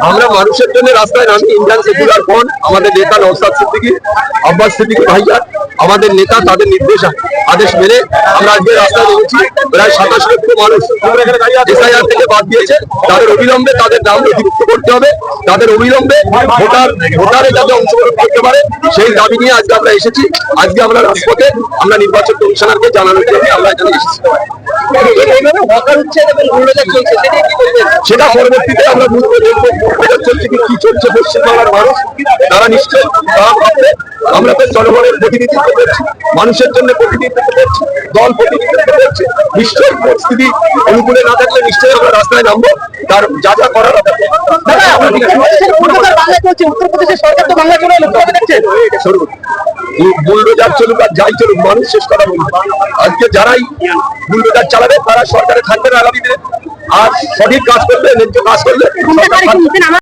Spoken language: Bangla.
আমরা মানুষের জন্য রাস্তায় নামি। ইন্ডিয়ান সেকুলার ফ্রন্ট, আমাদের নেতা নওশাদ সিদ্দিকী, আব্বাস সিদ্দিকী ভাইয়া, আমাদের নেতা, তাদের নির্দেশ আদেশ মেনে আমরা আজকে রাস্তায় নেমেছি। প্রায় 27 লক্ষ মানুষ এসআইআর থেকে বাদ দিয়েছে। তাদের অবিলম্বে তাদের নাম নথিভুক্ত করতে হবে। তাদের অবিলম্বে ভোটারে যাতে অংশগ্রহণ করতে পারে সেই দাবি নিয়ে আজকে আমরা এসেছি। আজকে আমরা রাজপথে আমরা নির্বাচন কমিশনারকে জানানোর জন্য আমরা এখানে এসেছি। সেটা পরবর্তীতে আমরা বুঝতে দেখবো চলছে কি চলছে পশ্চিমবাংলার মানুষ। তারা নিশ্চয়ই আমরা তো জনগণের প্রতিনিধিত্ব করছি, মানুষের জন্য প্রতিনিধিত্ব করছি, দল প্রতিনিধিত্ব করছি। নিশ্চয়ই পরিস্থিতি অনুকূলে না থাকলে নিশ্চয়ই আমরা রাস্তায় নামবো। তার যা যা করার উত্তরপ্রদেশের সরকার তো বাংলা চলে বুলডোজার চলুক আর যাই চলুক, মানুষ শেষ করা বলবে। আজকে যারাই বুলডোজার চালাবে তারা সরকারে থাকবে আগামী দিনে। আর সঠিক কাজ করলে, ন্যায্য কাজ করলে